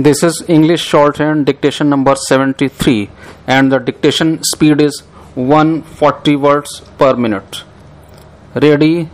This is English shorthand dictation number 73 and the dictation speed is 140 words per minute. Ready?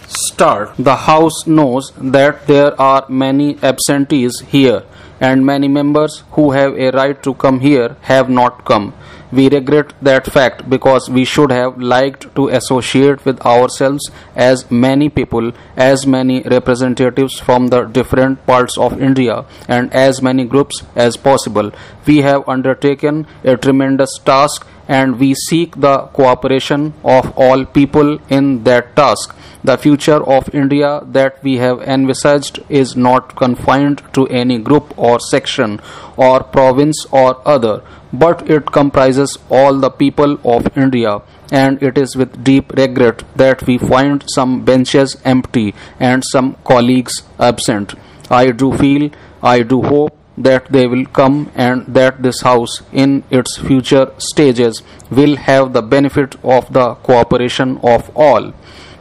Start. The House knows that there are many absentees here and many members who have a right to come here have not come. We regret that fact because we should have liked to associate with ourselves as many people, as many representatives from the different parts of India and as many groups as possible. We have undertaken a tremendous task and we seek the cooperation of all people in that task. The future of India that we have envisaged is not confined to any group or section or province or other, but it comprises all the people of India, and it is with deep regret that we find some benches empty and some colleagues absent. I do feel, I do hope that they will come and that this House in its future stages will have the benefit of the cooperation of all.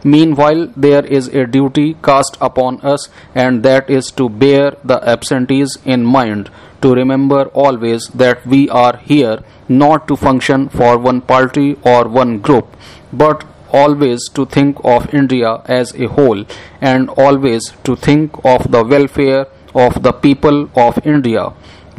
Meanwhile, there is a duty cast upon us, and that is to bear the absentees in mind, to remember always that we are here not to function for one party or one group, but always to think of India as a whole, and always to think of the welfare of the people of India.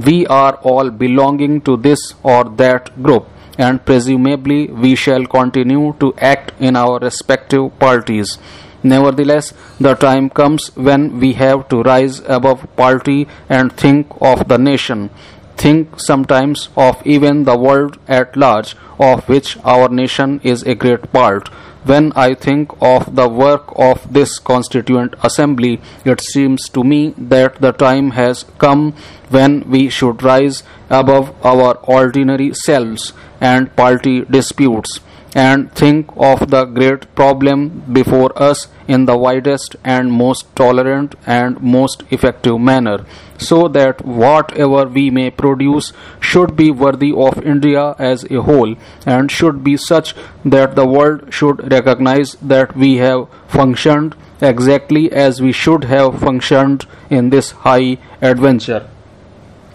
We are all belonging to this or that group, and presumably we shall continue to act in our respective parties. Nevertheless, the time comes when we have to rise above party and think of the nation, think sometimes of even the world at large, of which our nation is a great part. When I think of the work of this Constituent Assembly, it seems to me that the time has come when we should rise above our ordinary selves and party disputes, and think of the great problem before us in the widest and most tolerant and most effective manner, so that whatever we may produce should be worthy of India as a whole, and should be such that the world should recognize that we have functioned exactly as we should have functioned in this high adventure.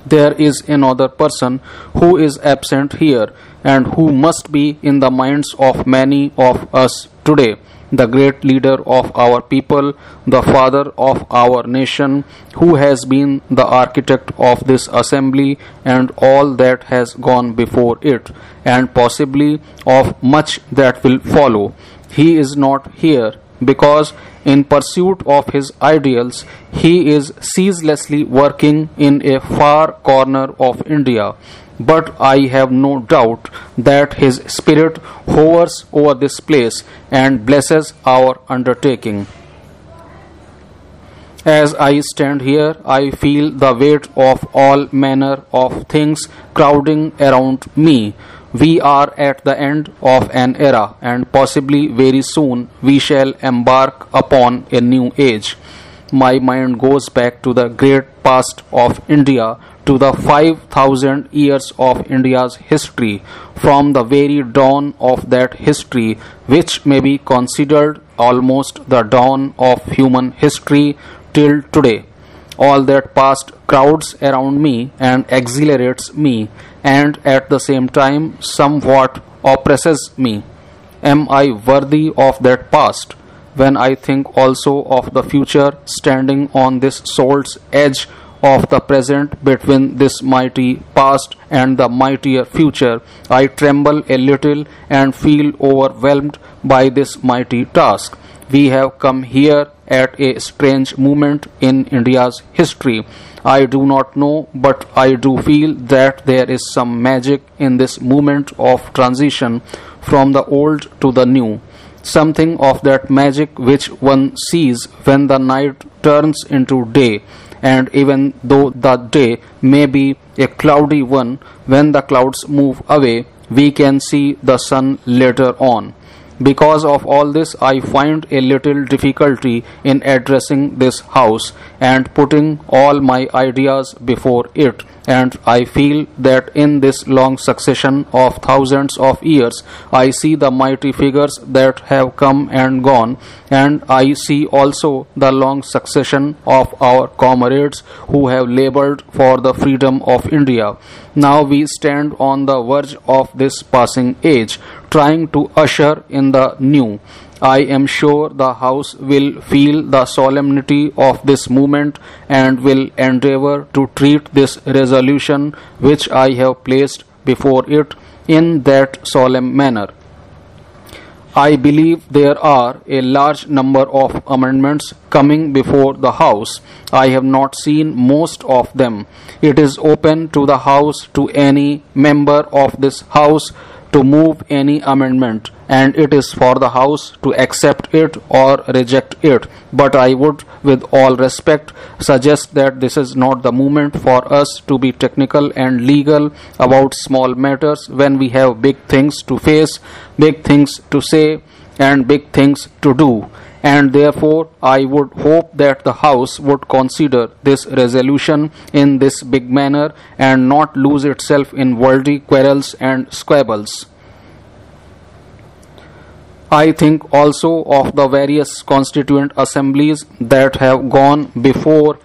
There is another person who is absent here and who must be in the minds of many of us today, the great leader of our people, the father of our nation, who has been the architect of this assembly and all that has gone before it, and possibly of much that will follow. He is not here because in pursuit of his ideals he is ceaselessly working in a far corner of India, but I have no doubt that his spirit hovers over this place and blesses our undertaking. As I stand here, I feel the weight of all manner of things crowding around me. We are at the end of an era, and possibly very soon we shall embark upon a new age. My mind goes back to the great past of India, to the 5,000 years of India's history, from the very dawn of that history, which may be considered almost the dawn of human history, till today. All that past crowds around me and exhilarates me, and at the same time somewhat oppresses me. Am I worthy of that past? When I think also of the future standing on this sword's edge of the present between this mighty past and the mightier future, I tremble a little and feel overwhelmed by this mighty task. We have come here at a strange moment in India's history. I do not know, but I do feel that there is some magic in this moment of transition from the old to the new. Something of that magic which one sees when the night turns into day, and even though the day may be a cloudy one, when the clouds move away, we can see the sun later on. Because of all this, I find a little difficulty in addressing this House and putting all my ideas before it, and I feel that in this long succession of thousands of years, I see the mighty figures that have come and gone, and I see also the long succession of our comrades who have labored for the freedom of India. Now we stand on the verge of this passing age, trying to usher in the new. I am sure the House will feel the solemnity of this movement and will endeavour to treat this resolution which I have placed before it in that solemn manner. I believe there are a large number of amendments coming before the House. I have not seen most of them. It is open to the House, to any member of this House, to move any amendment, and it is for the House to accept it or reject it. But I would, with all respect, suggest that this is not the moment for us to be technical and legal about small matters when we have big things to face, big things to say, and big things to do. And therefore I would hope that the House would consider this resolution in this big manner and not lose itself in worldly quarrels and squabbles. I think also of the various constituent assemblies that have gone before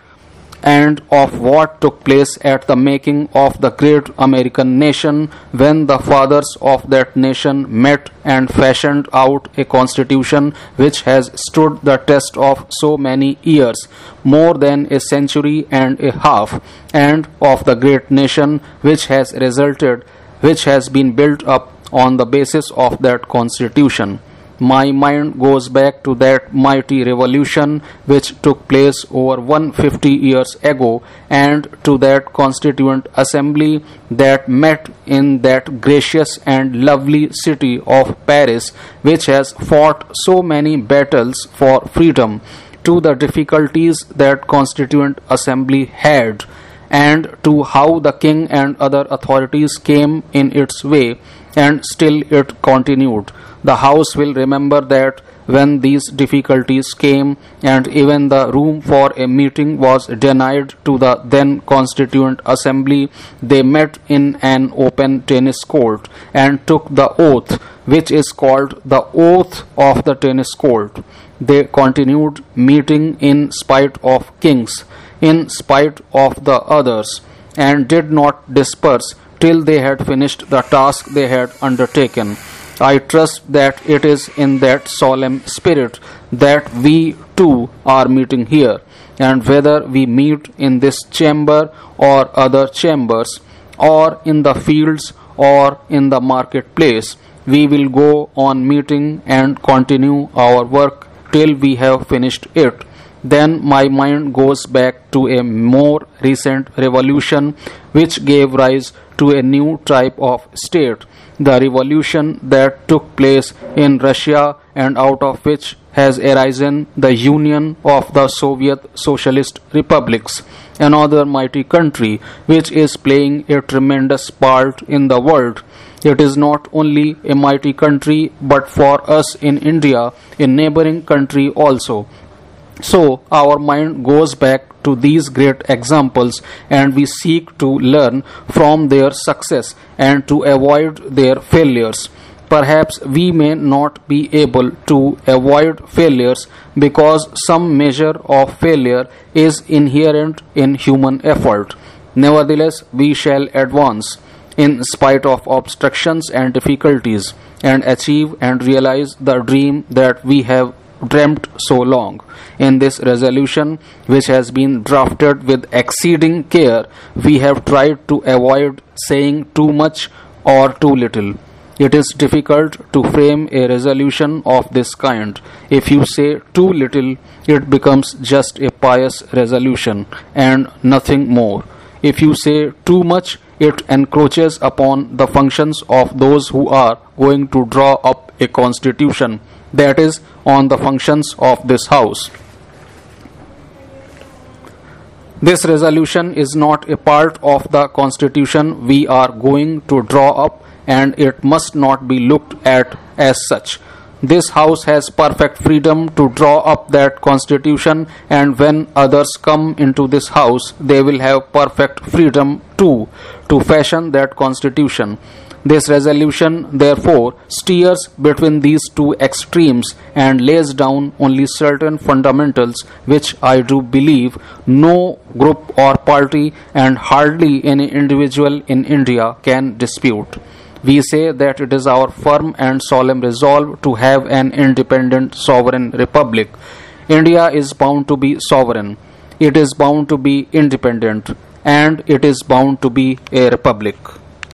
and of what took place at the making of the great American nation when the fathers of that nation met and fashioned out a constitution which has stood the test of so many years, more than a century and a half, and of the great nation which has resulted, which has been built up on the basis of that constitution. My mind goes back to that mighty revolution which took place over 150 years ago, and to that constituent assembly that met in that gracious and lovely city of Paris, which has fought so many battles for freedom, to the difficulties that constituent assembly had, and to how the king and other authorities came in its way, and still it continued. The House will remember that when these difficulties came and even the room for a meeting was denied to the then constituent assembly, they met in an open tennis court and took the oath, which is called the oath of the tennis court. They continued meeting in spite of kings, in spite of the others, and did not disperse till they had finished the task they had undertaken. I trust that it is in that solemn spirit that we too are meeting here, and whether we meet in this chamber or other chambers, or in the fields or in the marketplace, we will go on meeting and continue our work till we have finished it. Then my mind goes back to a more recent revolution which gave rise to a new type of state, the revolution that took place in Russia, and out of which has arisen the Union of the Soviet Socialist Republics, another mighty country which is playing a tremendous part in the world. It is not only a mighty country, but for us in India, a neighboring country also. So our mind goes back to these great examples, and we seek to learn from their success and to avoid their failures. Perhaps we may not be able to avoid failures because some measure of failure is inherent in human effort. Nevertheless, we shall advance in spite of obstructions and difficulties, and achieve and realize the dream that we have dreamt so long. In this resolution, which has been drafted with exceeding care, we have tried to avoid saying too much or too little. It is difficult to frame a resolution of this kind. If you say too little, it becomes just a pious resolution and nothing more. If you say too much, it encroaches upon the functions of those who are going to draw up a constitution, that is, on the functions of this House. This resolution is not a part of the constitution we are going to draw up, and it must not be looked at as such. This House has perfect freedom to draw up that constitution, and when others come into this House, they will have perfect freedom too to fashion that constitution. This resolution, therefore, steers between these two extremes and lays down only certain fundamentals which I do believe no group or party and hardly any individual in India can dispute. We say that it is our firm and solemn resolve to have an independent sovereign republic. India is bound to be sovereign. It is bound to be independent. And it is bound to be a republic.